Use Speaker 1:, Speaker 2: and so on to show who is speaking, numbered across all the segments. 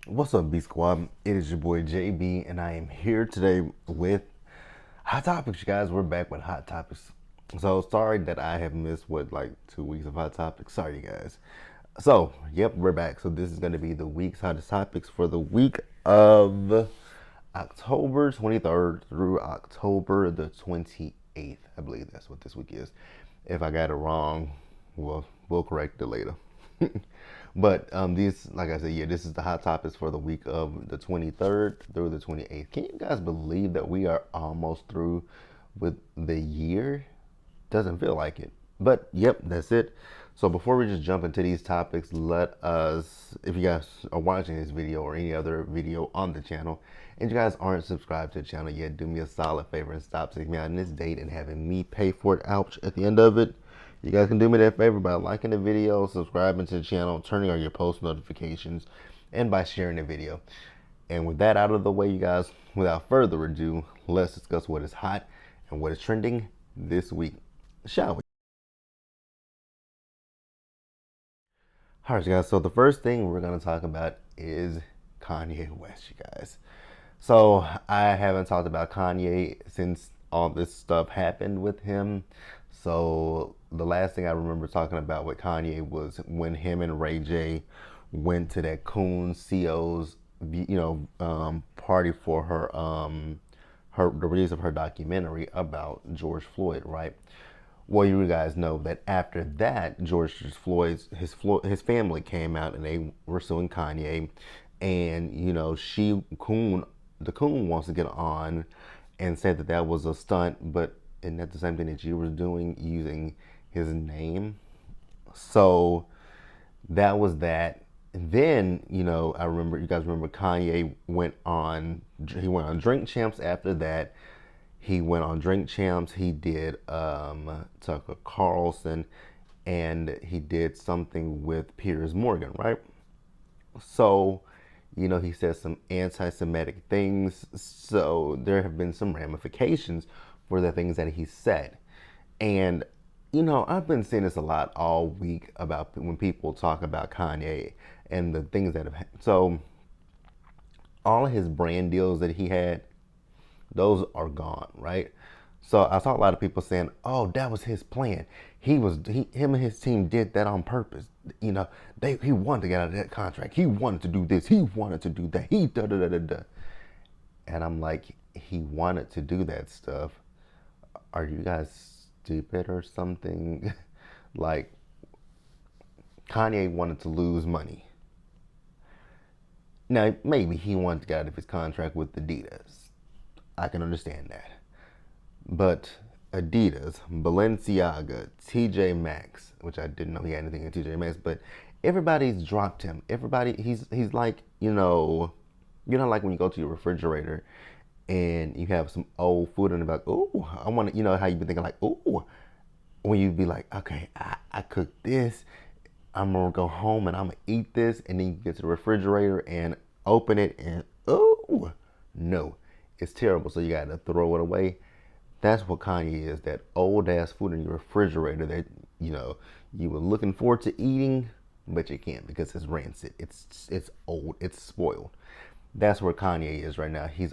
Speaker 1: What's up, B Squad? It is your boy JB, and I am here today with Hot Topics, you guys. We're back with Hot Topics. So sorry that I have missed like 2 weeks of Hot Topics. Sorry, you guys. So yep, we're back. So this is going to be the week's hottest topics for the week of October 23rd through October the 28th. I believe that's what this week is. If I got it wrong, we'll correct it later. But these, like I said, yeah, this is the hot topics for the week of the 23rd through the 28th. Can you guys believe that we are almost through with the year? Doesn't feel like it. But yep, that's it. So before we just jump into these topics, let us, if you guys are watching this video or any other video on the channel, and you guys aren't subscribed to the channel yet, do me a solid favor and stop taking me out on this date and having me pay for it, ouch, at the end of it. You guys can do me that favor by liking the video, subscribing to the channel, turning on your post notifications, and by sharing the video. And with that out of the way, you guys, without further ado, let's discuss what is hot and what is trending this week, shall we? All right, guys. So the first thing we're gonna talk about is Kanye West, you guys. So I haven't talked about Kanye since all this stuff happened with him. So the last thing I remember talking about with Kanye was when him and Ray J went to that Coon CO's party for the release of her documentary about George Floyd, right? Well, you guys know that after that, George Floyd's his family came out and they were suing Kanye, and the Coon wants to get on and said that that was a stunt, but isn't that the same thing that you were doing using his name? So that was that. Then I remember, you guys remember, Kanye went on Drink Champs after that. He went on Drink Champs. He did Tucker Carlson, and he did something with Piers Morgan, right? So, he said some anti-Semitic things. So there have been some ramifications for the things that he said. And, I've been seeing this a lot all week about when people talk about Kanye and the things that have. So all of his brand deals that he had, those are gone, right? So I saw a lot of people saying, "Oh, that was his plan. Him and his team did that on purpose. He wanted to get out of that contract. He wanted to do this. He wanted to do that. He da da da da da." And I'm like, he wanted to do that stuff. Are you guys stupid or something? Like, Kanye wanted to lose money. Now, maybe he wanted to get out of his contract with Adidas. I can understand that. But Adidas, Balenciaga, TJ Maxx, which I didn't know he had anything in TJ Maxx, but everybody's dropped him. Everybody, he's like, like when you go to your refrigerator and you have some old food and you're like, oh, I want to, how you be thinking like, oh, when you be like, okay, I cooked this, I'm gonna go home and I'm gonna eat this, and then you get to the refrigerator and open it and oh no, it's terrible. So you gotta throw it away. That's what Kanye is, that old ass food in your refrigerator that you were looking forward to eating, but you can't because it's rancid. It's old. It's spoiled. That's where Kanye is right now. He's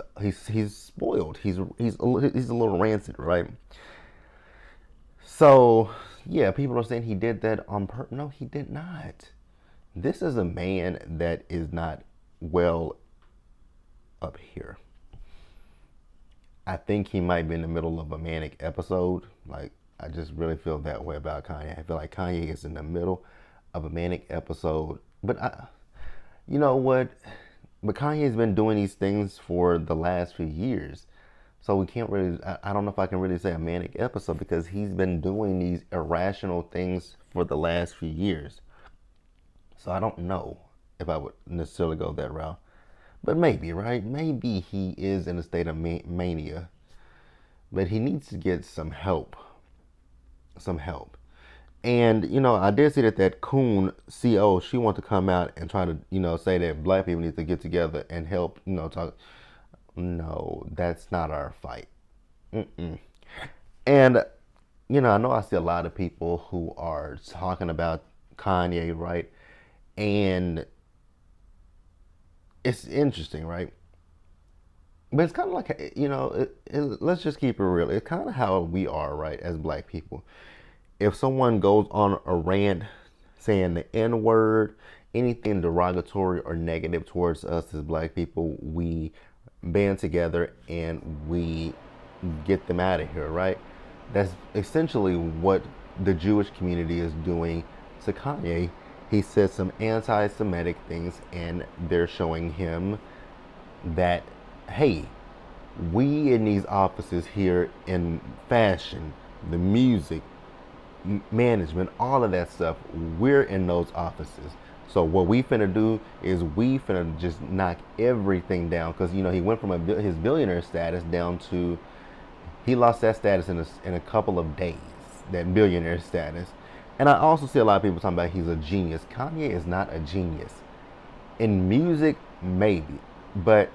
Speaker 1: spoiled. He's a little rancid, right? So yeah, people are saying he did that on purpose. No, he did not. This is a man that is not well up here. I think he might be in the middle of a manic episode. Like, I just really feel that way about Kanye. I feel like Kanye is in the middle of a manic episode. But you know what? But Kanye's been doing these things for the last few years. So we can't really, I don't know if I can really say a manic episode because he's been doing these irrational things for the last few years. So I don't know if I would necessarily go that route. But maybe, right? Maybe he is in a state of mania. But he needs to get some help. Some help. And, I did see that Coon CO, she wanted to come out and try to, say that black people need to get together and help, talk. No, that's not our fight. Mm-mm. And, I know I see a lot of people who are talking about Kanye, right? And it's interesting, right? But it's kind of like, let's just keep it real. It's kind of how we are, right, as black people. If someone goes on a rant saying the N word, anything derogatory or negative towards us as black people, we band together and we get them out of here, right? That's essentially what the Jewish community is doing to Kanye. He said some anti Semitic things, and they're showing him that, hey, we in these offices here in fashion, the music, management, all of that stuff, we're in those offices. So what we finna do is we finna just knock everything down, because he went from his billionaire status down to, he lost that status in a couple of days, that billionaire status. And I also see a lot of people talking about he's a genius. Kanye is not a genius. In music, maybe, but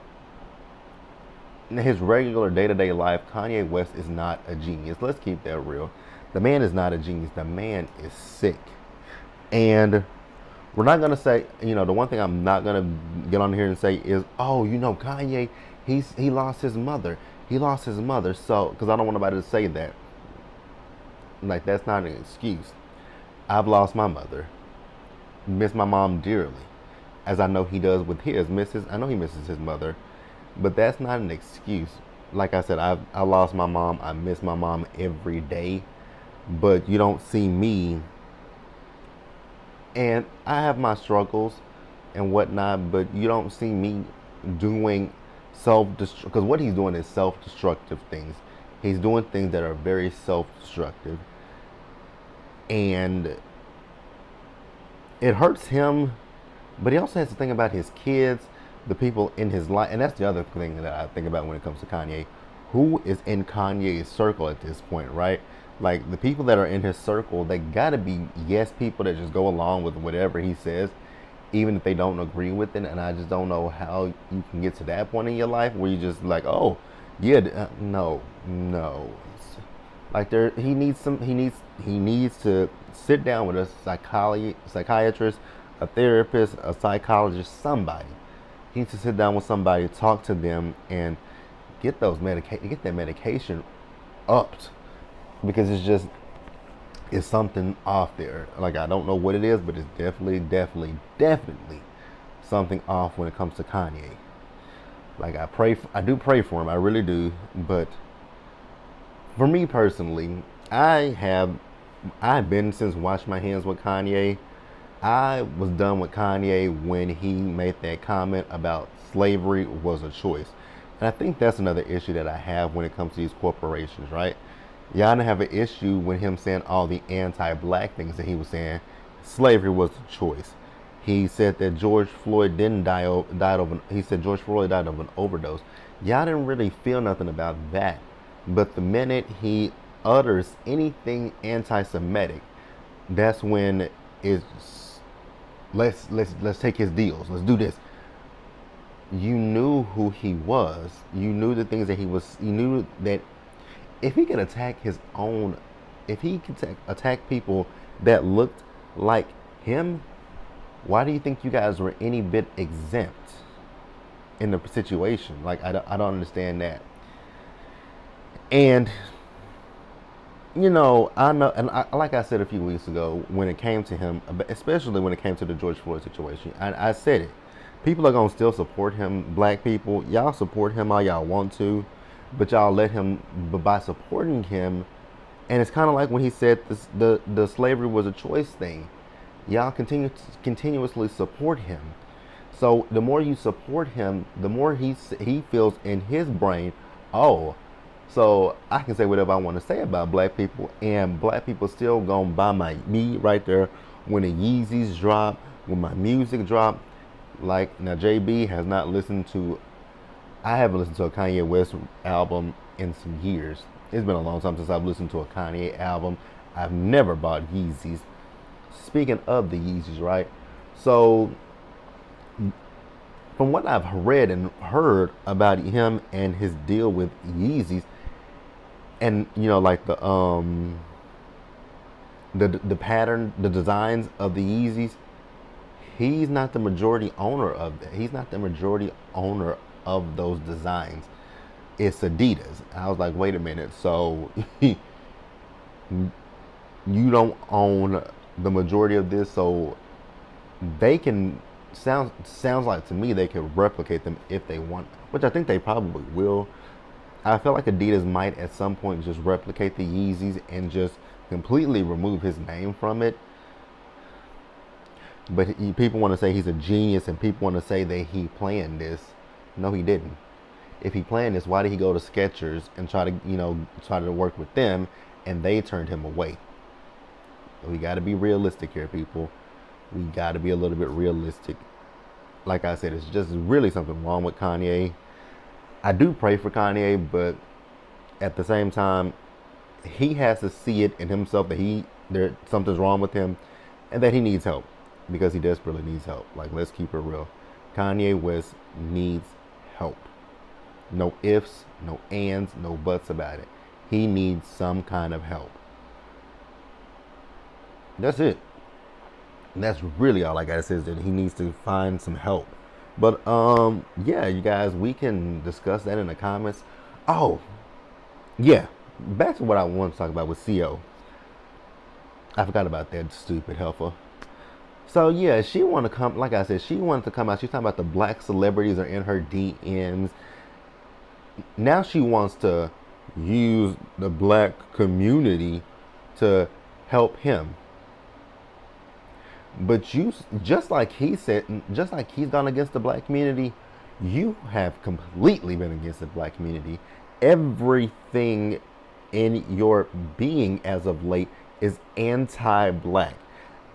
Speaker 1: in his regular day-to-day life, Kanye West is not a genius. Let's keep that real. The man is not a genius. The man is sick. And we're not gonna say, the one thing I'm not gonna get on here and say is, oh, Kanye, he lost his mother. He lost his mother. So, because I don't want nobody to say that. Like, that's not an excuse. I've lost my mother. Miss my mom dearly, as I know he does with his. I know he misses his mother, but that's not an excuse. Like I said, I lost my mom. I miss my mom every day, but you don't see me. And I have my struggles and whatnot, but you don't see me doing self-destructive, because what he's doing is self-destructive things. He's doing things that are very self-destructive, and it hurts him, but he also has to think about his kids, the people in his life. And that's the other thing that I think about when it comes to Kanye. Who is in Kanye's circle at this point, right? Like, the people that are in his circle, they gotta be yes people that just go along with whatever he says, even if they don't agree with it. And I just don't know how you can get to that point in your life where you just like, oh, yeah, no, no. Like, he needs to sit down with a psychiatrist, a therapist, a psychologist, somebody. He needs to sit down with somebody, talk to them, and get that medication upped, because it's something off there. Like, I don't know what it is, but it's definitely something off when it comes to Kanye. Like, I do pray for him, I really do, but for me personally, I've been since washed my hands with Kanye. I was done with Kanye when he made that comment about slavery was a choice. And I think that's another issue that I have when it comes to these corporations, right? Y'all didn't have an issue with him saying all the anti-black things that he was saying. Slavery was a choice. He said that George Floyd he said George Floyd died of an overdose. Y'all didn't really feel nothing about that. But the minute he utters anything anti-Semitic, that's when it's let's take his deals. Let's do this. You knew who he was. You knew the things that he was. You knew that if he could attack if he could attack people that looked like him, why do you think you guys were any bit exempt in the situation? Like, I don't understand that. And I know, and like I said a few weeks ago, when it came to him, especially when it came to the George Floyd situation, I said it. People are gonna still support him. Black people, y'all support him all y'all want to, but y'all let him. But by supporting him, and it's kind of like when he said the slavery was a choice thing. Y'all continuously support him. So the more you support him, the more he feels in his brain, oh, so I can say whatever I want to say about black people, and black people still gonna buy me right there when the Yeezys drop, when my music drop. Like, now, JB has not listened to. I haven't listened to a Kanye West album in some years. It's been a long time since I've listened to a Kanye album. I've never bought Yeezys. Speaking of the Yeezys, right? So, from what I've read and heard about him and his deal with Yeezys, and like the pattern, the designs of the Yeezys, He's not the majority owner of that. He's not the majority owner of those designs. It's Adidas. I was like, wait a minute. So you don't own the majority of this, so they can sounds like to me they could replicate them if they want, which I think they probably will. I feel like Adidas might at some point just replicate the Yeezys and just completely remove his name from it. But people want to say he's a genius, and people want to say that he planned this. No, he didn't. If he planned this, why did he go to Skechers and try to work with them, and they turned him away? We got to be realistic here, people. We got to be a little bit realistic. Like I said, it's just really something wrong with Kanye. I do pray for Kanye, but at the same time, he has to see it in himself that something's wrong with him, and that he needs help because he desperately needs help. Like, let's keep it real. Kanye West needs help. No ifs, no ands, no buts about it. He needs some kind of help. That's it. And that's really all I gotta say is that he needs to find some help. But yeah, you guys, we can discuss that in the comments. Oh, yeah. Back to what I want to talk about with CO. I forgot about that stupid helper. So yeah, she wanted to come. Like I said, she wanted to come out. She's talking about the black celebrities are in her DMs. Now she wants to use the black community to help him. But you, just like he said, just like he's gone against the black community, you have completely been against the black community. Everything in your being as of late is anti-black.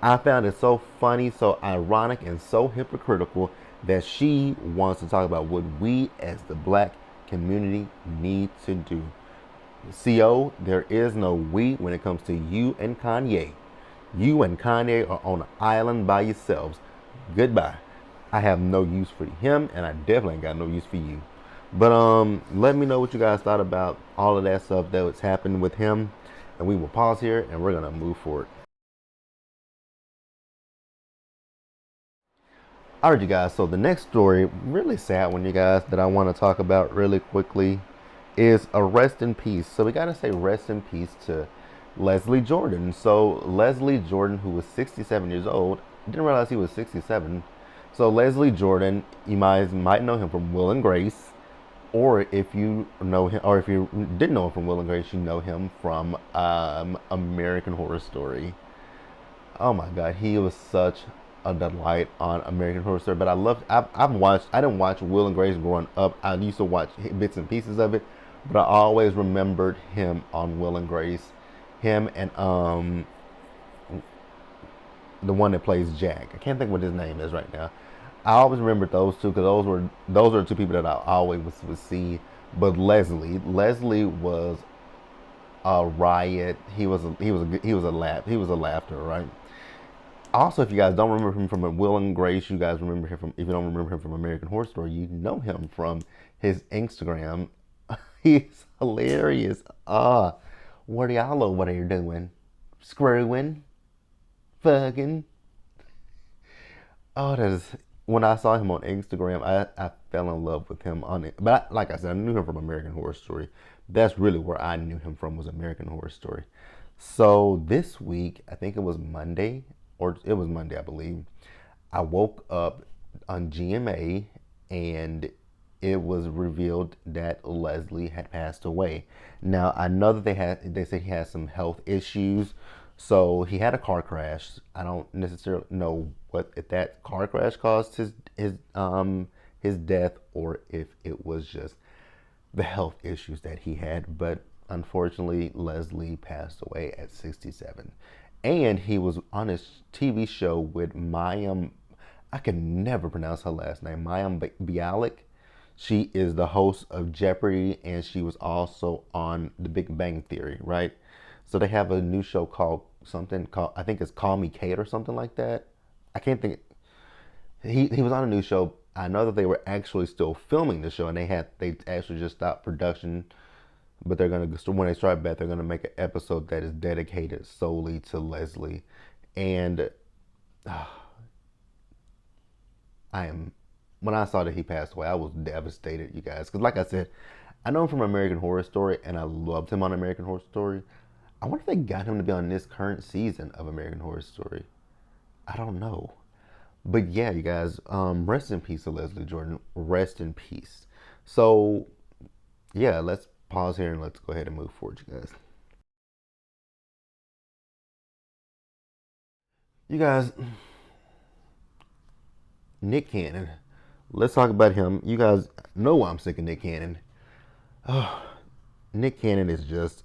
Speaker 1: I found it so funny, so ironic, and so hypocritical that she wants to talk about what we as the black community need to do. CO, there is no we when it comes to you and Kanye. You and Kanye are on an island by yourselves. Goodbye. I have no use for him, and I definitely ain't got no use for you. But let me know what you guys thought about all of that stuff that was happening with him, and we will pause here and we're gonna move forward. All right, you guys. So the next story, really sad one, you guys, that I want to talk about really quickly, is a rest in peace. So we gotta say rest in peace to Leslie Jordan. So Leslie Jordan, who was 67 years old, didn't realize he was 67. So Leslie Jordan, you might know him from Will and Grace, or if you know him, or if you didn't know him from Will and Grace, you know him from American Horror Story. Oh my God, he was such a delight on American Horror Story. But I've watched. I didn't watch Will and Grace growing up. I used to watch bits and pieces of it, but I always remembered him on Will and Grace. Him and the one that plays Jack. I can't think what his name is right now. I always remembered those two because those are the two people that I always would see. But Leslie was a riot. He was a laughter, right? Also, if you guys don't remember him from Will and Grace, you guys remember him from. If you don't remember him from American Horror Story, you know him from his Instagram. He's hilarious. What are y'all over there doing? Screwing, fucking. Oh, that is. When I saw him on Instagram, I fell in love with him on it. But like I said, I knew him from American Horror Story. That's really where I knew him from, was American Horror Story. So this week, I think it was Monday, or it was Monday, I believe. I woke up on GMA, and it was revealed that Leslie had passed away. Now I know that they said he had some health issues. So he had a car crash. I don't necessarily know what if that car crash caused his death, or if it was just the health issues that he had. But unfortunately, Leslie passed away at 67. And he was on his TV show with Mayim. I can never pronounce her last name. Mayim Bialik. She is the host of Jeopardy, and she was also on The Big Bang Theory, right? So they have a new show called I think it's Call Me Kate or something like that. I can't think. He was on a new show. I know that they were actually still filming the show, and they actually just stopped production. But they're gonna, when they start back, they're gonna make an episode that is dedicated solely to Leslie. And I am. When I saw that he passed away, I was devastated, you guys. Because, like I said, I know him from American Horror Story, and I loved him on American Horror Story. I wonder if they got him to be on this current season of American Horror Story. I don't know. But yeah, you guys, rest in peace to Leslie Jordan. Rest in peace. So, yeah, let's pause here and let's go ahead and move forward, you guys. You guys, Nick Cannon. Let's talk about him. You guys know I'm sick of Nick Cannon. Oh, Nick Cannon is just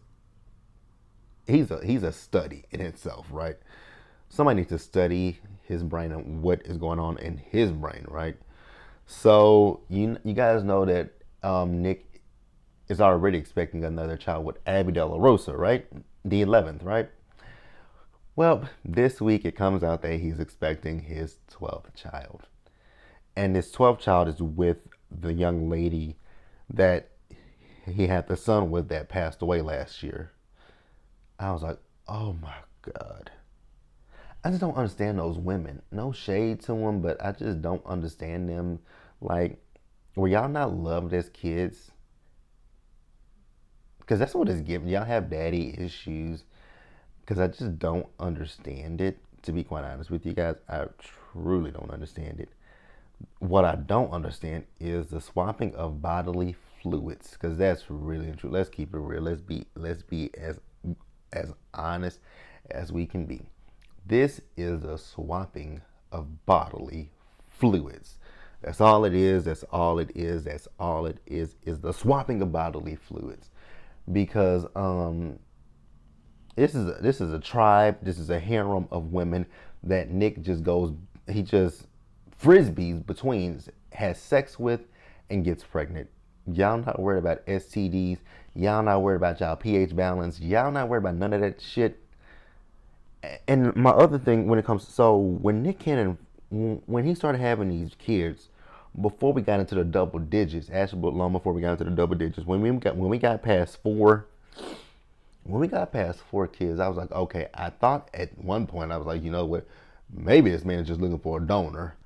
Speaker 1: he's a study in itself, right? Somebody needs to study his brain and what is going on in his brain, right? So you guys know that Nick is already expecting another child with Abby De La Rosa, right? The 11th, right? Well, this week it comes out that he's expecting his 12th child. And his 12th child is with the young lady that he had the son with that passed away last year. I was like, oh my God. I just don't understand those women. No shade to them, but I just don't understand them. Like, were y'all not loved as kids? Because that's what it's giving. Y'all have daddy issues. Because I just don't understand it. To be quite honest with you guys, I truly don't understand it. What I don't understand is the swapping of bodily fluids. Because that's really true. Let's keep it real. Let's be as honest as we can be. This is a swapping of bodily fluids. That's all it is. That's all it is. That's all it is the swapping of bodily fluids. Because this is a tribe. This is a harem of women that Nick just goes. He just frisbees between, has sex with, and gets pregnant. Y'all not worried about STDs. Y'all not worried about y'all pH balance. Y'all not worried about none of that shit. And my other thing when it comes to, so when Nick Cannon, when he started having these kids, before we got into the double digits, actually long before we got into the double digits, when we got past four, when we got past four kids, I was like, okay. I thought at one point I was like, you know what, maybe this man is just looking for a donor.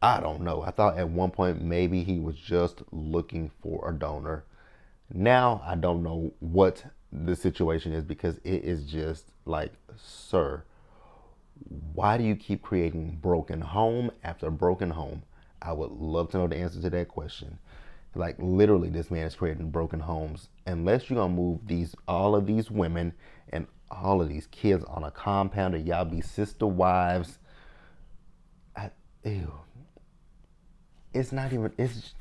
Speaker 1: I don't know. I thought at one point maybe he was just looking for a donor. Now I don't know what the situation is because it is just like, sir, why do you keep creating broken home after broken home? I would love to know the answer to that question. Like literally, this man is creating broken homes. Unless you're gonna move these all of these women and all of these kids on a compound, or y'all be sister wives. Ew. It's not even. It's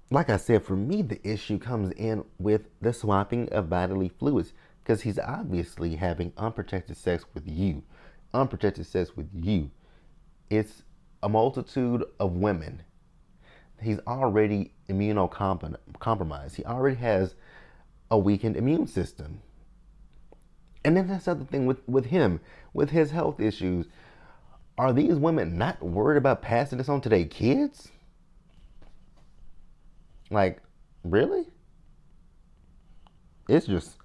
Speaker 1: like I said, for me, the issue comes in with the swapping of bodily fluids because he's obviously having unprotected sex with you. Unprotected sex with you. It's a multitude of women. He's already immunocompromised. He already has a weakened immune system. And then that's the other thing with him, with his health issues. Are these women not worried about passing this on to their kids? Like, really? It's just,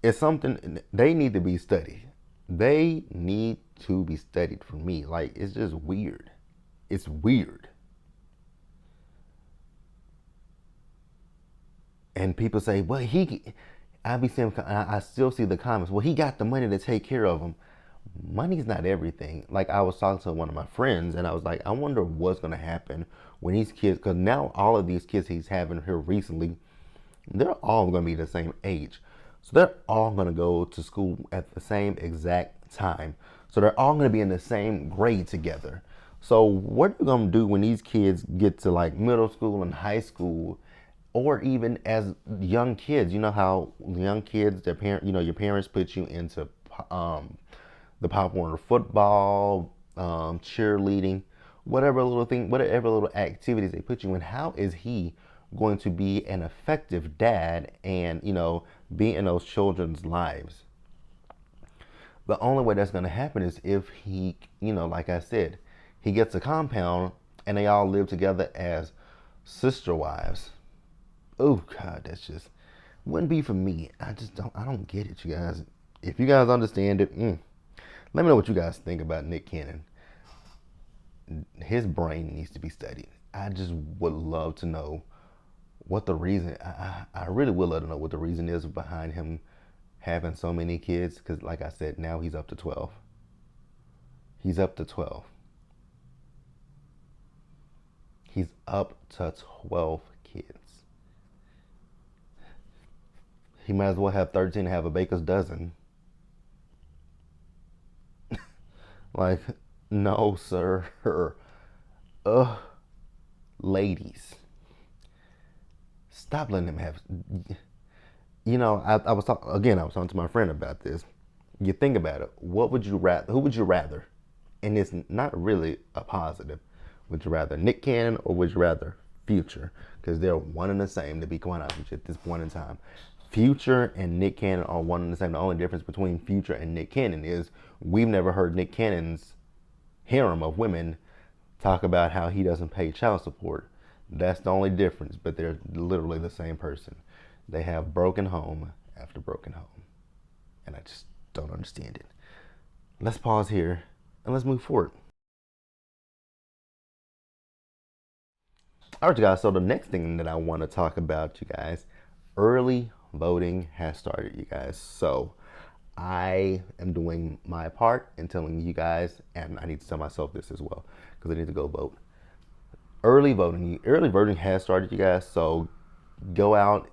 Speaker 1: it's something they need to be studied. They need to be studied for me. Like, it's just weird. It's weird. And people say, well, I be seeing, I still see the comments. Well, he got the money to take care of him. Money's not everything. Like I was talking to one of my friends, and I was like, I wonder what's gonna happen when these kids, because now all of these kids he's having here recently, they're all gonna be the same age. So they're all gonna go to school at the same exact time. So they're all gonna be in the same grade together. So what are you gonna do when these kids get to like middle school and high school, or even as young kids? You know how young kids, their parent, your parents put you into um, the Pop Warner football, cheerleading, whatever little thing, whatever little activities they put you in. How is he going to be an effective dad and be in those children's lives? The only way that's going to happen is if he, like I said, he gets a compound and they all live together as sister wives. Oh God, that's just wouldn't be for me. I don't get it, you guys. If you guys understand it, let me know what you guys think about Nick Cannon. his brain needs to be studied. I just would love to know what the reason. I really would love to know what the reason is behind him having so many kids. Because, like I said, now he's up to 12. He's up to 12. He's up to 12 kids. He might as well have 13 and have a baker's dozen. Like, no, sir. Ugh. Ladies, stop letting him have. You know, I was talking again. I was talking to my friend about this. You think about it. What would you rather? Who would you rather? And it's not really a positive. Would you rather Nick Cannon or would you rather Future? Because they're one and the same, to be quite honest at this point in time. Future and Nick Cannon are one and the same. The only difference between Future and Nick Cannon is we've never heard Nick Cannon's harem of women talk about how he doesn't pay child support. That's the only difference, but they're literally the same person. They have broken home after broken home. And I just don't understand it. Let's pause here and let's move forward. All right, you guys, so the next thing that I want to talk about, you guys, early voting has started, you guys. So I am doing my part in telling you guys, and I need to tell myself this as well, because I need to go vote. Early voting has started, you guys. So go out.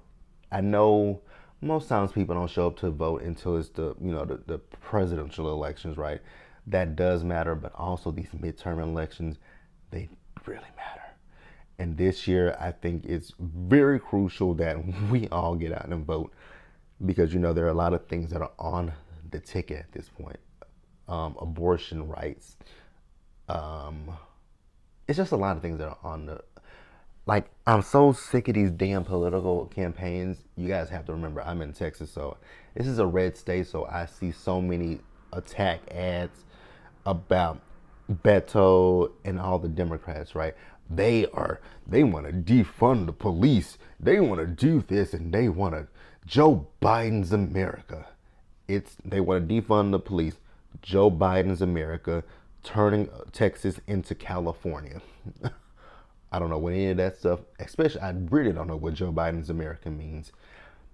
Speaker 1: I know most times people don't show up to vote until it's the presidential elections, right? That does matter, but also these midterm elections, they really matter. And this year, I think it's very crucial that we all get out and vote, because there are a lot of things that are on the ticket at this point. Abortion rights. It's just a lot of things that are on the. Like, I'm so sick of these damn political campaigns. You guys have to remember, I'm in Texas, so this is a red state, so I see so many attack ads about Beto and all the Democrats, right? They want to defund the police. They want to do this, and they want to Joe Biden's America. They want to defund the police. Joe Biden's America, turning Texas into California. I don't know what any of that stuff, especially I really don't know what Joe Biden's America means.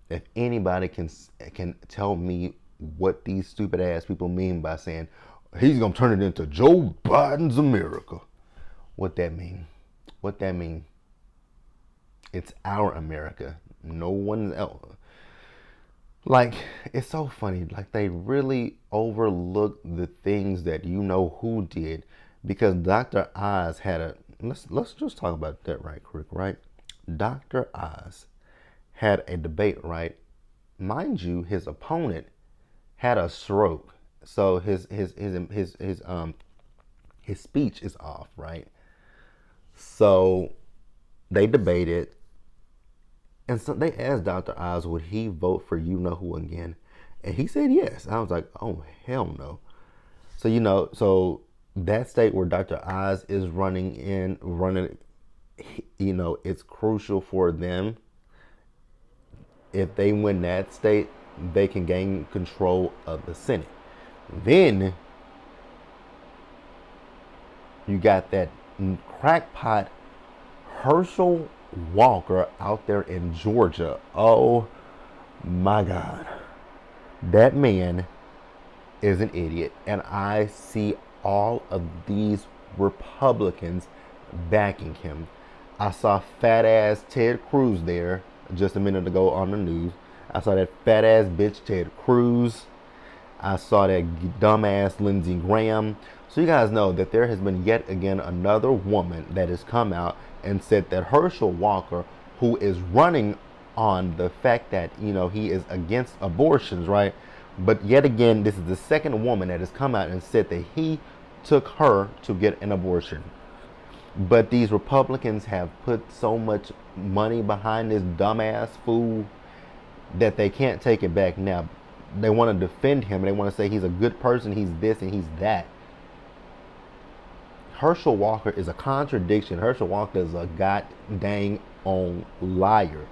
Speaker 1: If anybody can tell me what these stupid ass people mean by saying he's gonna turn it into Joe Biden's America, what that mean? What that mean? It's our America. No one else. Like, it's so funny. Like, they really overlook the things that who did, because Dr. Oz had a. Let's just talk about that right quick, right? Dr. Oz had a debate, right? Mind you, his opponent had a stroke, so his speech is off, right? So they debated, and so they asked Dr. Oz, would he vote for who again? And he said yes. I was like, oh hell no. So so that state where Dr. Oz is running, it's crucial for them. If they win that state, they can gain control of the Senate. Then you got that crackpot Herschel Walker out there in Georgia. Oh my God. That man is an idiot. And I see all of these Republicans backing him. I saw fat ass Ted Cruz there just a minute ago on the news. I saw that fat ass bitch Ted Cruz. I saw that dumbass Lindsey Graham. So you guys know that there has been yet again another woman that has come out and said that Herschel Walker, who is running on the fact that he is against abortions, right? But yet again, this is the second woman that has come out and said that he took her to get an abortion. But these Republicans have put so much money behind this dumbass fool that they can't take it back now. They want to defend him. They want to say he's a good person, he's this and he's that. Herschel Walker is a contradiction. Herschel Walker is a god dang on liar.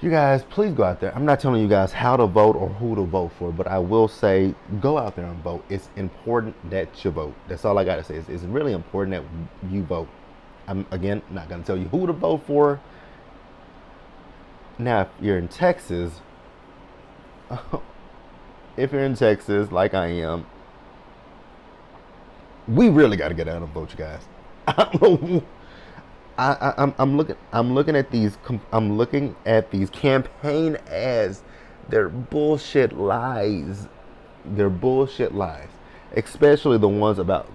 Speaker 1: You guys, please go out there. I'm not telling you guys how to vote or who to vote for, but I will say go out there and vote. It's important that you vote. That's all I got to say. It's really important that you vote. I'm, again, not going to tell you who to vote for. Now, if you're in Texas, like I am, we really got to get out and vote, you guys. I'm looking at these campaign ads. They're bullshit lies. They're bullshit lies. Especially the ones about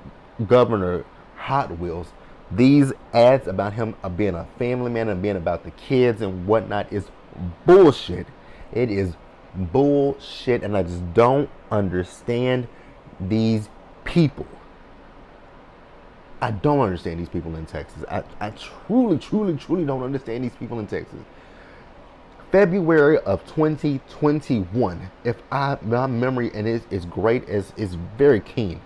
Speaker 1: Governor Hot Wheels. These ads about him being a family man and being about the kids and whatnot is bullshit. It is bullshit, and I just don't understand these people. I don't understand these people in Texas. I truly, truly, truly don't understand these people in Texas. February of 2021, if my memory and is great as is very keen,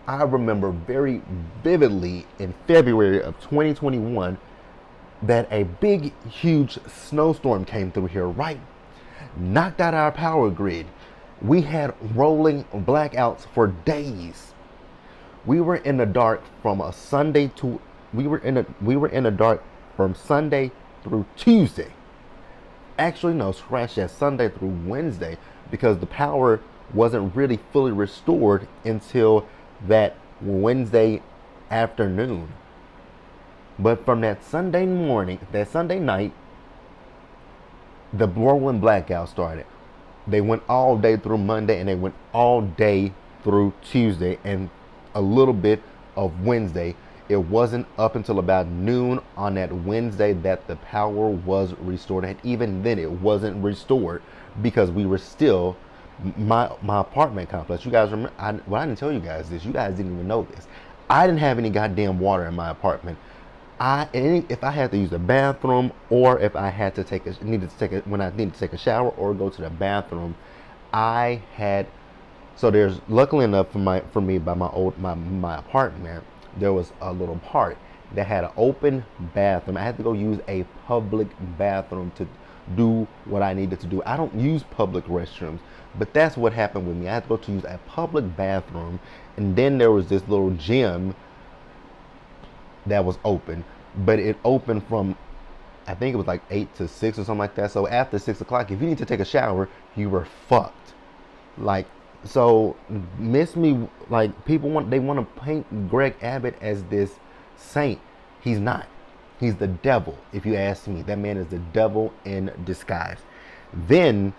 Speaker 1: I remember very vividly in February of 2021 that a big, huge snowstorm came through here, right? Knocked out our power grid. We had rolling blackouts for days. We were in the dark from a Sunday to we were in the dark from Sunday through Tuesday. Actually, no, scratch that, Sunday through Wednesday, because the power wasn't really fully restored until that Wednesday afternoon. But from that Sunday morning, that Sunday night, the rolling blackout started. They went all day through Monday, and they went all day through Tuesday and a little bit of Wednesday. It wasn't up until about noon on that Wednesday that the power was restored. And even then, it wasn't restored because we were still, my apartment complex. You guys remember? I didn't tell you guys this. You guys didn't even know this. I didn't have any goddamn water in my apartment. If I had to use the bathroom, or if I had to when I needed to take a shower or go to the bathroom, I had. So there's, luckily enough for me by my apartment, there was a little part that had an open bathroom. I had to go use a public bathroom to do what I needed to do. I don't use public restrooms, but that's what happened with me. I had to go to use a public bathroom, and then there was this little gym that was open, but it opened from, I think it was like 8 to 6 or something like that. So after 6 o'clock, if you need to take a shower, you were fucked. Like, so miss me, like, they want to paint Greg Abbott as this saint. He's not. He's the devil, if you ask me. That man is the devil in disguise. Then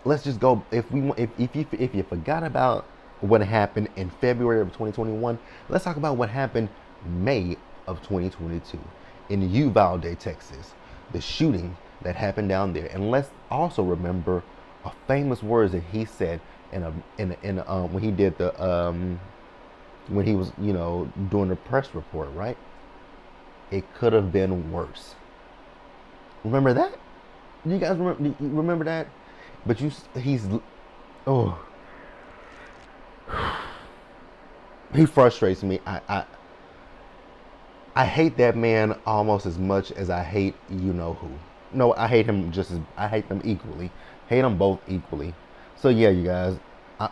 Speaker 1: let's just go. If you forgot about what happened in February of 2021, let's talk about what happened May of 2022 in Uvalde, Texas. The shooting that happened down there, and let's also remember a famous words that he said when he did when he was doing the press report, right? It could have been worse. Remember that? You guys remember that? But he's oh, he frustrates me. I hate that man almost as much as I hate you know who. No, I hate him I hate them equally. Hate them both equally. So yeah, you guys.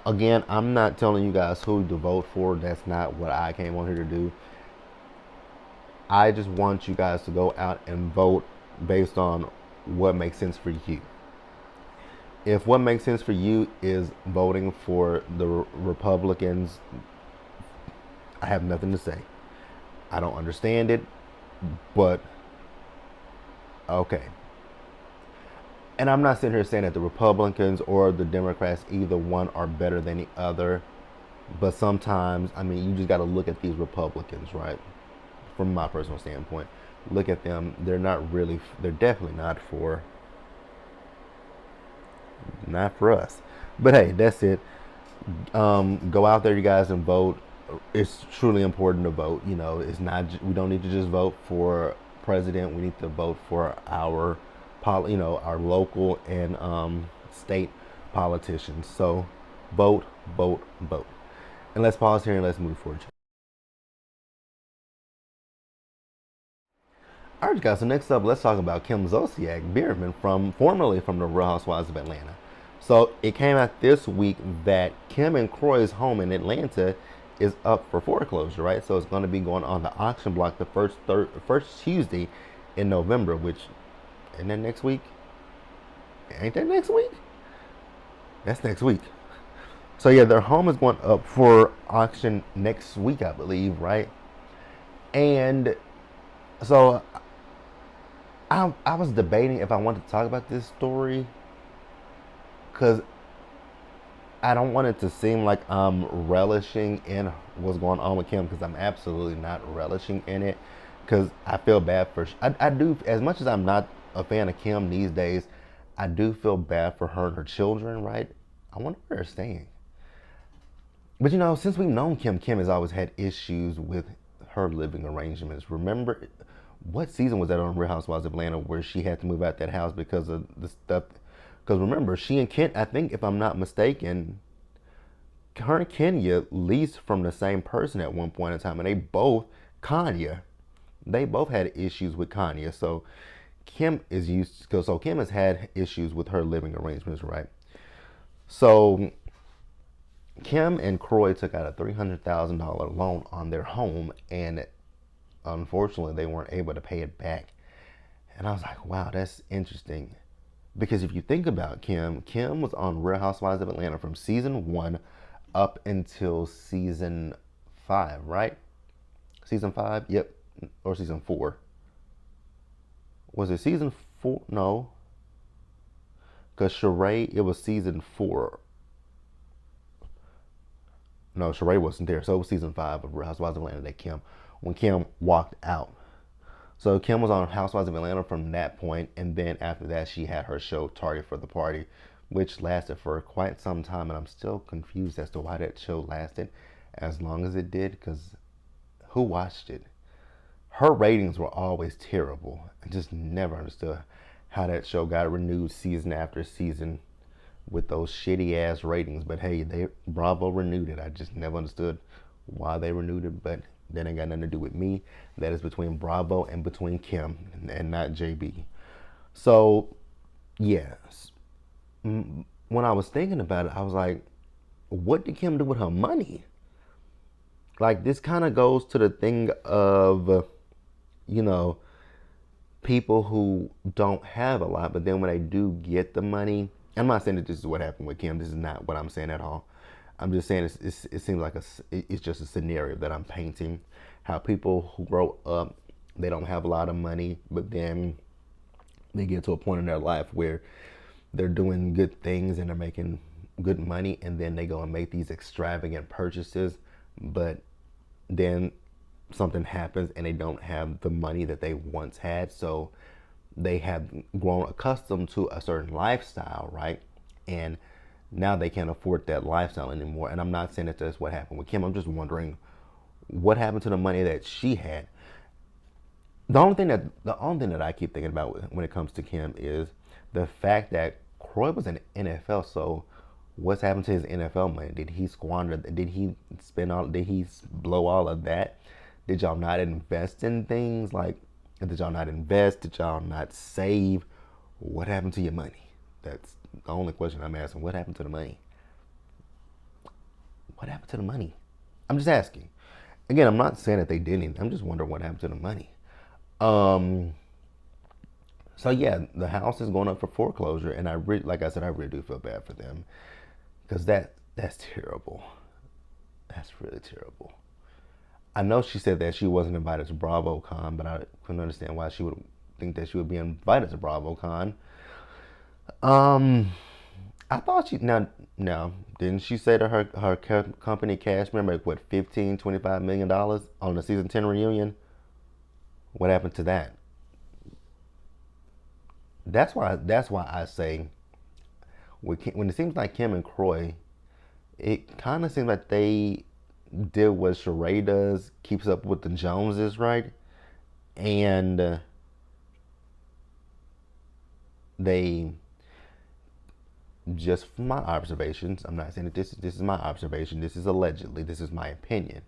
Speaker 1: Again, I'm not telling you guys who to vote for. That's not what I came on here to do. I just want you guys to go out and vote based on what makes sense for you. If what makes sense for you is voting for the Republicans, I have nothing to say. I don't understand it, but okay. And I'm not sitting here saying that the Republicans or the Democrats, either one, are better than the other. But sometimes, I mean, you just got to look at these Republicans, right? From my personal standpoint, look at them. They're definitely not for us. But hey, that's it. Go out there, you guys, and vote. It's truly important to vote. It's not. We don't need to just vote for president. We need to vote for our our local and state politicians. So vote, vote, vote. And let's pause here and let's move forward. All right, guys. So next up, let's talk about Kim Zolciak Bierman from formerly from the Real Housewives of Atlanta. So it came out this week that Kim and Kroy's home in Atlanta is up for foreclosure, right? So it's going to be going on the auction block the first Tuesday in November, which isn't that next week? Ain't that next week? That's next week. So yeah, their home is going up for auction next week, I believe, right? And so I was debating if I wanted to talk about this story because I don't want it to seem like I'm relishing in what's going on with Kim because I'm absolutely not relishing in it because I feel bad for I do as much as I'm not a fan of Kim these days. I do feel bad for her and her children, right? I wonder where they're staying. But you know, since we've known Kim, Kim has always had issues with her living arrangements. Remember, what season was that on Real Housewives of Atlanta where she had to move out that house because of the stuff? Because remember, she and Kent, I think, if I'm not mistaken, her and Kenya leased from the same person at one point in time, and Kanye, they both had issues with Kanye. So Kim has had issues with her living arrangements, right? So Kim and Kroy took out a $300,000 loan on their home, and unfortunately, they weren't able to pay it back. And I was like, wow, that's interesting. Because if you think about Kim, Kim was on Real Housewives of Atlanta from season 1 up until season 5, right? Season 5? Yep. Or season 4. Was it season 4? No. Because Sheree, it was season 4. No, Sheree wasn't there. So it was season 5 of Real Housewives of Atlanta that when Kim walked out. So Kim was on Housewives of Atlanta from that point, and then after that, she had her show Target for the Party, which lasted for quite some time, and I'm still confused as to why that show lasted as long as it did, because who watched it? Her ratings were always terrible. I just never understood how that show got renewed season after season with those shitty ass ratings. But hey, Bravo renewed it. I just never understood why they renewed it, but that ain't got nothing to do with me. That is between Bravo and between Kim and not JB. So, yeah. When I was thinking about it, I was like, what did Kim do with her money? Like, this kind of goes to the thing of, you know, people who don't have a lot, but then when they do get the money, I'm not saying that this is what happened with Kim. This is not what I'm saying at all. I'm just saying it seems like it's just a scenario that I'm painting. How people who grow up, they don't have a lot of money, but then they get to a point in their life where they're doing good things and they're making good money, and then they go and make these extravagant purchases, but then something happens and they don't have the money that they once had. So they have grown accustomed to a certain lifestyle, right? And now they can't afford that lifestyle anymore. And I'm not saying that that's what happened with Kim. I'm just wondering what happened to the money that she had. The only thing that I keep thinking about when it comes to Kim is the fact that Kroy was in the NFL. So what's happened to his NFL money? Did he squander? Did he spend all? Did he blow all of that? Did y'all not invest in things? Like, did y'all not invest? Did y'all not save? What happened to your money? That's the only question I'm asking. What happened to the money? What happened to the money? I'm just asking. Again, I'm not saying that they didn't. I'm just wondering what happened to the money. Um, so yeah, the house is going up for foreclosure, and like I said, I really do feel bad for them because that's terrible. That's really terrible. I know she said that she wasn't invited to BravoCon, but I couldn't understand why she would think that she would be invited to BravoCon. Um, I thought now didn't she say that her company cashed, remember, like, what, 15, $25 million on the season 10 reunion? What happened to that? That's why I say when it seems like Kim and Kroy, it kind of seems like they did what Sheree does, keeps up with the Joneses, right? And they, just from my observations, I'm not saying that this is my observation. This is allegedly. This is my opinion.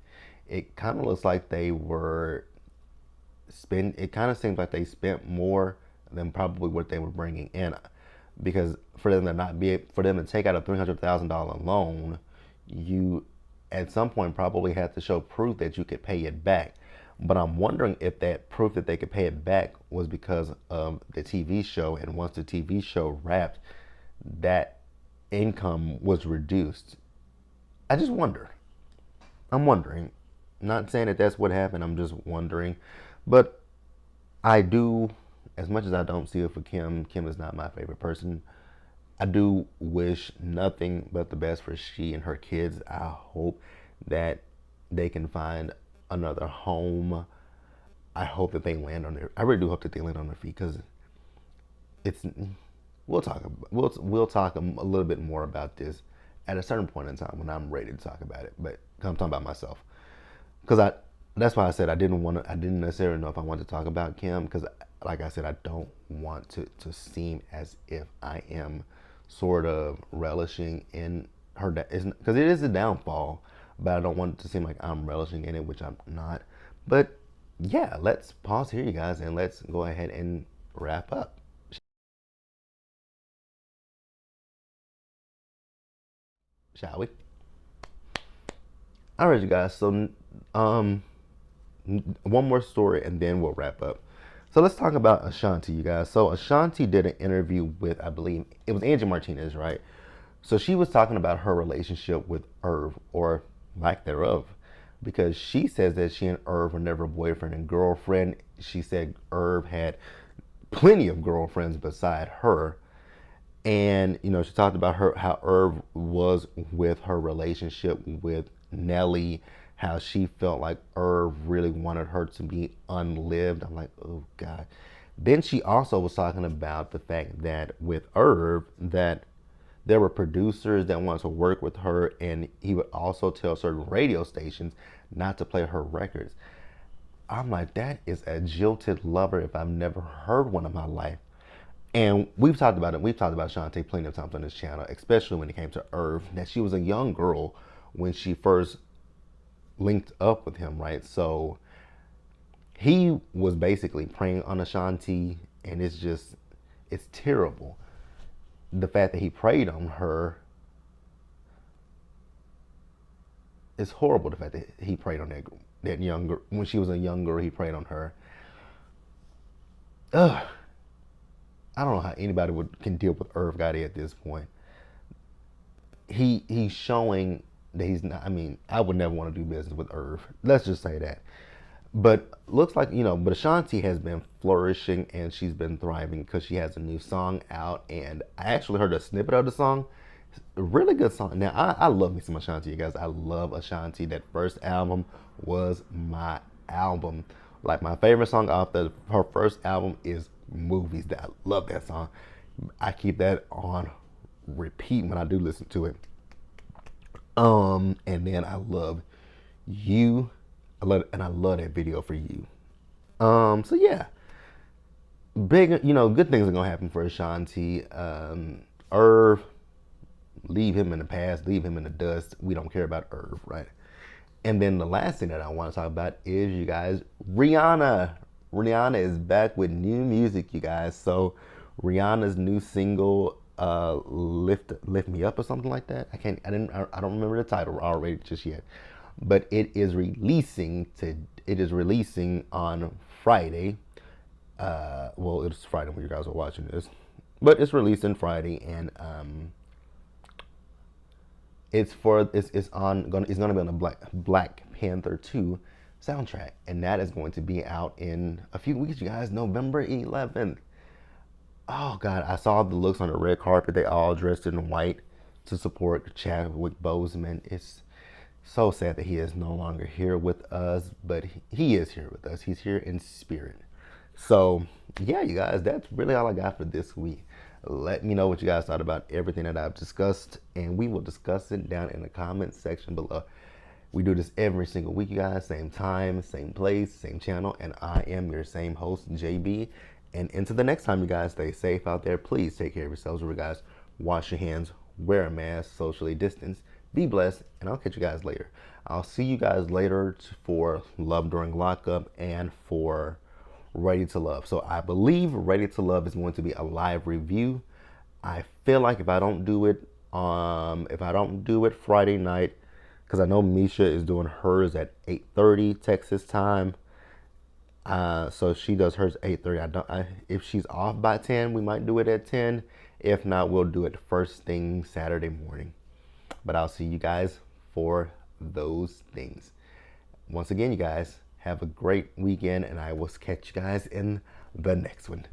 Speaker 1: It kind of looks like they were spend. It kind of seems like they spent more than probably what they were bringing in, because for them to not be for them to take out a $300,000 loan, you at some point probably had to show proof that you could pay it back. But I'm wondering if that proof that they could pay it back was because of the TV show, and once the TV show wrapped, that income was reduced. I just wonder. I'm wondering. Not saying that that's what happened. I'm just wondering. But I do, as much as I don't see it for Kim, Kim is not my favorite person. I do wish nothing but the best for she and her kids. I hope that they can find another home. I hope that they land on their. I really do hope that they land on their feet, because it's. We'll talk a little bit more about this at a certain point in time when I'm ready to talk about it. But I'm talking about myself, because I. That's why I said I didn't necessarily know if I wanted to talk about Kim, because, like I said, I don't want to seem as if I am sort of relishing in her, because it is a downfall, but I don't want it to seem like I'm relishing in it, which I'm not. But yeah, let's pause here, you guys, and let's go ahead and wrap up, shall we? All right, you guys. So, um, one more story, and then we'll wrap up. So let's talk about Ashanti, you guys. So Ashanti did an interview with, I believe it was Angie Martinez, right? So she was talking about her relationship with Irv, or lack thereof, because she says that she and Irv were never boyfriend and girlfriend. She said Irv had plenty of girlfriends beside her. And she talked about her how Irv was with her relationship with Nelly, how she felt like Irv really wanted her to be unlived. I'm like, oh God. Then she also was talking about the fact that with Irv, that there were producers that wanted to work with her, and he would also tell certain radio stations not to play her records. I'm like, that is a jilted lover if I've never heard one in my life. And we've talked about it. We've talked about Shantae plenty of times on this channel, especially when it came to Irv, that she was a young girl when she first linked up with him, right? So he was basically preying on Ashanti, and it's terrible. The fact that he preyed on her is horrible. The fact that he preyed on that young girl when she was a young girl, he preyed on her. Ugh. I don't know how anybody can deal with Irv Gotti at this point. He's showing that he's not. I mean, I would never want to do business with Irv. Let's just say that. But looks like but Ashanti has been flourishing, and she's been thriving because she has a new song out, and I actually heard a snippet of the song. A really good song. Now I love me some Ashanti, you guys. I love Ashanti. That first album was my album. Like, my favorite song off her first album is Movies. I love that song. I keep that on repeat when I do listen to it. And then I love You. I love that video for You. So yeah, big, good things are gonna happen for Ashanti. Irv, leave him in the past, leave him in the dust. We don't care about Irv, right? And then the last thing that I want to talk about is, you guys, Rihanna. Rihanna is back with new music, you guys. So Rihanna's new single, "Lift Me Up" or something like that. I don't remember the title already just yet, but it is releasing on Friday. Well, it's Friday when you guys are watching this, but it's releasing Friday, and it's gonna be on the Black Panther 2 soundtrack, and that is going to be out in a few weeks, you guys. November 11th. Oh God, I saw the looks on the red carpet. They all dressed in white to support Chadwick Boseman. It's so sad that he is no longer here with us, but he is here with us. He's here in spirit. So yeah, you guys, that's really all I got for this week. Let me know what you guys thought about everything that I've discussed, and we will discuss it down in the comments section below. We do this every single week, you guys. Same time, same place, same channel, and I am your same host, JB. And until the next time, you guys, stay safe out there. Please take care of yourselves. Remember, guys, wash your hands, wear a mask, socially distance, be blessed, and I'll catch you guys later. I'll see you guys later for Love During Lockup and for Ready to Love. So I believe Ready to Love is going to be a live review. I feel like if I don't do it Friday night, because I know Misha is doing hers at 8:30 Texas time. So she does hers 8:30. If she's off by 10, we might do it at 10. If not, we'll do it first thing Saturday morning. But I'll see you guys for those things. Once again, you guys have a great weekend, and I will catch you guys in the next one.